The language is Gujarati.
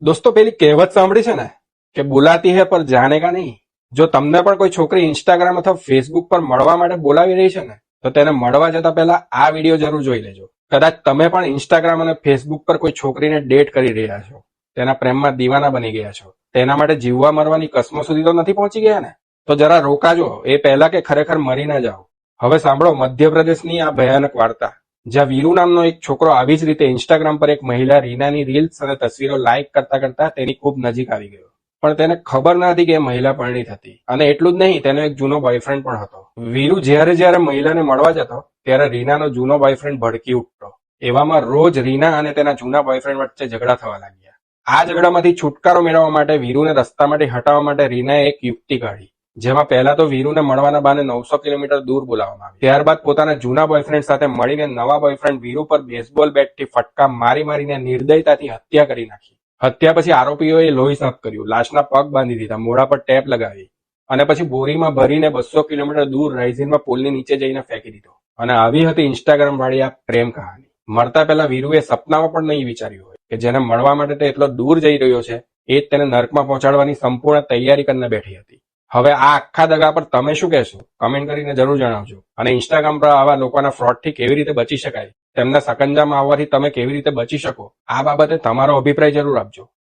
દોસ્તો પેલી કહેવત સાંભળી છે ને કે બુલાતી હે પર જાને કા નહીં. જો તમને પણ કોઈ છોકરી ઇન્સ્ટાગ્રામ અથવા ફેસબુક પર મળવા માટે બોલાવી રહી છે ને તો તેને મળવા જતા પહેલા આ વિડીયો જરૂર જોઈ લેજો. કદાચ તમે પણ ઇન્સ્ટાગ્રામ અને ફેસબુક પર કોઈ છોકરીને ડેટ કરી રહ્યા છો, તેના પ્રેમમાં દીવાના બની ગયા છો, તેના માટે જીવવા મરવાની કસમો સુધી તો નથી પહોંચી ગયા ને? તો જરા રોકાજો એ પહેલા કે ખરેખર મરી ના જાઓ. હવે સાંભળો મધ્યપ્રદેશની આ ભયાનક વાર્તા, જ્યાં વીરુ નામનો એક છોકરો આવી જ રીતે ઇન્સ્ટાગ્રામ પર એક મહિલા રીનાની રીલ્સ અને તસવીરો લાઇક કરતા કરતા તેની ખૂબ નજીક આવી ગયો. પણ તેને ખબર ન હતી કે એ મહિલા પરિણીત હતી, અને એટલું જ નહીં, તેનો એક જૂનો બોયફ્રેન્ડ પણ હતો. વીરુ જ્યારે મહિલાને મળવા જતો ત્યારે રીનાનો જૂનો બોયફ્રેન્ડ ભડકી ઉઠતો. એવામાં રોજ રીના અને તેના જૂના બોયફ્રેન્ડ વચ્ચે ઝઘડા થવા લાગ્યા. આ ઝઘડામાંથી છુટકારો મેળવવા માટે વીરુને રસ્તામાંથી હટાવવા માટે રીનાએ એક યુક્તિ કાઢી, જેમાં પહેલા તો વીરુને મળવાના બહાને 900 કિલોમીટર દૂર બોલાવવામાં આવી. ત્યારબાદ પોતાના જૂના બોયફ્રેન્ડ સાથે મળીને નવા બોયફ્રેન્ડ વીરુ પર બેઝબોલ બેટથી ફટકા મારીને નિર્દયતાથી હત્યા કરી નાખી. હત્યા પછી આરોપીઓએ લોહી સાફ કર્યું, લાશના પગ બાંધી દીધા, મોઢા પર ટેપ લગાવી અને પછી બોરીમાં ભરીને 200 કિલોમીટર દૂર રાઇઝિનમાં પુલની નીચે જઈને ફેંકી દીધો. અને આવી હતી ઇન્સ્ટાગ્રામ વાળી આ પ્રેમ કહાની. મળતા પહેલા વીરુએ સપનામાં પણ નહીં વિચાર્યું હોય કે જેને મળવા માટે તે એટલો દૂર જઈ રહ્યો છે એ જ તેને નર્કમાં પહોંચાડવાની સંપૂર્ણ તૈયારી કરીને બેઠી હતી. હવે આ આખા દગા પર તમે શું કહેશો? કમેન્ટ કરીને જરૂર જણાવજો. અને ઇન્સ્ટાગ્રામ પર આવા લોકોના ફ્રોડથી કેવી રીતે બચી શકાય, તેમના સકંજામાં આવવાથી તમે કેવી રીતે બચી શકો, આ બાબતે તમારો અભિપ્રાય જરૂર આપજો.